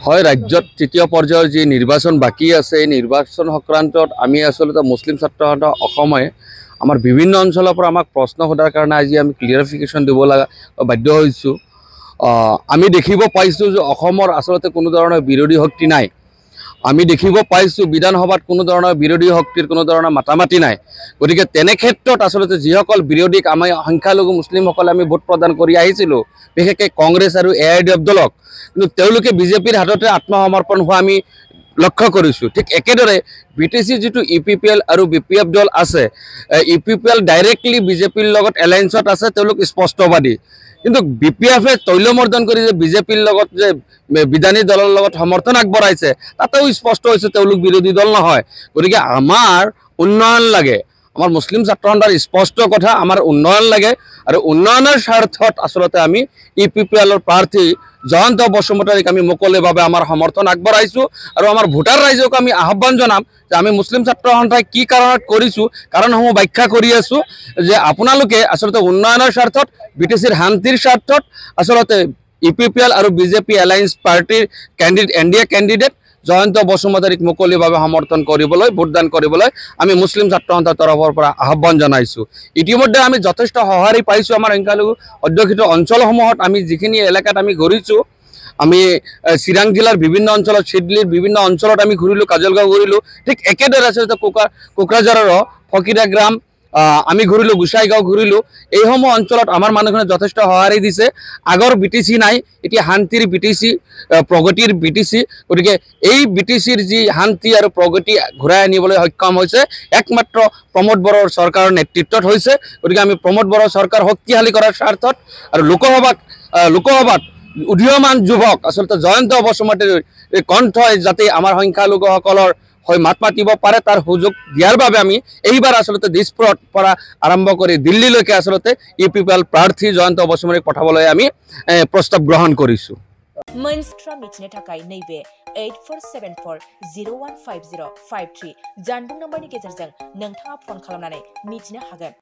হয় ৰাজ্যত তৃতীয় পৰ্যায়ৰ যি নিৰ্বাচন বাকী আছে এই নিৰ্বাচন সংক্ৰান্তত আমি আচলতে মুছলিম ছাত্ৰ সন্থা অসমে আমাৰ বিভিন্ন অঞ্চলৰ পৰা আমাক প্ৰশ্ন সোধাৰ কাৰণে আজি আমি ক্লিয়াৰিফিকেশ্যন দিব লগা বাধ্য হৈছোঁ। আমি দেখিব পাইছোঁ যে অসমৰ আচলতে কোনো ধৰণৰ বিৰোধী শক্তি নাই। আমি দেখিব পাইছোঁ বিধানসভাত কোনো ধৰণৰ বিৰোধী শক্তিৰ কোনো ধৰণৰ মাতামাতি নাই। গতিকে তেনে ক্ষেত্ৰত আচলতে যিসকল বিৰোধীক আমি সংখ্যালঘু মুছলিমসকলে আমি ভোট প্ৰদান কৰি আহিছিলোঁ, বিশেষকৈ কংগ্ৰেছ আৰু AIDF দলক, কিন্তু তেওঁলোকে বিজেপিৰ হাততে আত্মসমৰ্পণ হোৱা আমি লক্ষ্য কৰিছোঁ। ঠিক একেদৰে BTC যিটো EPPL আৰু BPF দল আছে, EPPL ডাইৰেক্টলি বিজেপিৰ লগত এলায়েন্সত আছে, তেওঁলোক স্পষ্টবাদী। কিন্তু BPF-এ তৈলমৰ্দন কৰি যে বিজেপিৰ লগত যে বিধানী দলৰ লগত সমৰ্থন আগবঢ়াইছে, তাতেও স্পষ্ট হৈছে তেওঁলোক বিৰোধী দল নহয়। গতিকে আমাৰ উন্নয়ন লাগে, আমাৰ মুছলিম ছাত্ৰ সন্থাৰ স্পষ্ট কথা, আমাৰ উন্নয়ন লাগে আৰু উন্নয়নৰ স্বাৰ্থত আচলতে আমি EPPL-ৰ প্ৰাৰ্থী জয়ন্ত বসুমতাৰীক আমি মুকলিভাৱে আমাৰ সমৰ্থন আগবঢ়াইছোঁ আৰু আমাৰ ভোটাৰ ৰাইজক আমি আহ্বান জনাম যে আমি মুছলিম ছাত্ৰ সন্থাই কি কাৰণত কৰিছোঁ, কাৰণসমূহ ব্যাখ্যা কৰি আছোঁ যে আপোনালোকে আচলতে উন্নয়নৰ স্বাৰ্থত, BTC-ৰ শান্তিৰ স্বাৰ্থত আচলতে EPPL আৰু BJP এলায়েন্স পাৰ্টিৰ NDA কেণ্ডিডেট জয়ন্ত বসুমতাৰীক মুকলিভাৱে সমৰ্থন কৰিবলৈ, ভোটদান কৰিবলৈ আমি মুছলিম ছাত্ৰ সন্থাৰ তৰফৰ পৰা আহ্বান জনাইছোঁ। ইতিমধ্যে আমি যথেষ্ট সঁহাৰি পাইছোঁ। আমাৰ সংখ্যালঘু অধ্যুষিত অঞ্চলসমূহত আমি যিখিনি এলেকাত আমি ঘূৰিছোঁ, আমি চিৰাং জিলাৰ বিভিন্ন অঞ্চলত, চিডলিৰ বিভিন্ন অঞ্চলত আমি ঘূৰিলোঁ, কাজলগাঁও ঘূৰিলোঁ। ঠিক একেদৰে আচলতে কোকৰাঝাৰৰ ফকিৰা গ্ৰাম আমি ঘূৰিলোঁ, গোসাইগাঁও ঘূৰিলোঁ। এইসমূহ অঞ্চলত আমাৰ মানুহখিনে যথেষ্ট সঁহাৰি দিছে। আগৰ BTC নাই, এতিয়া শান্তিৰ BTC, প্ৰগতিৰ BTC। গতিকে এই BTC-ৰ যি শান্তি আৰু প্ৰগতি ঘূৰাই আনিবলৈ সক্ষম হৈছে একমাত্ৰ প্ৰমোদ বড়োৰ চৰকাৰৰ নেতৃত্বত হৈছে। গতিকে আমি প্ৰমোদ বড়োৰ চৰকাৰ শক্তিশালী কৰাৰ স্বাৰ্থত আৰু লোকসভাত উদীয়মান যুৱক আচলতে জয়ন্ত বসুমতাৰীৰ কণ্ঠই যাতে আমাৰ সংখ্যালঘুসকলৰ হৈ মাত মাতিব পাৰে তাৰ সুযোগ দিয়াৰ বাবে আমি এইবাৰ আচলতে দিছপুৰৰ পৰা আৰম্ভ কৰি দিল্লীলৈকে আচলতে EPPL প্ৰাৰ্থী জয়ন্ত বসুমতাৰীক পঠাবলৈ আমি প্ৰস্তাৱ গ্ৰহণ কৰিছোঁ। मोनस्ट्रा मिथिनो थाखाय नैबे 8474015053 जानबुं नम्बरनि गेजेरजों नोंथाङा फन खालामनानै मिथिनो हागोन।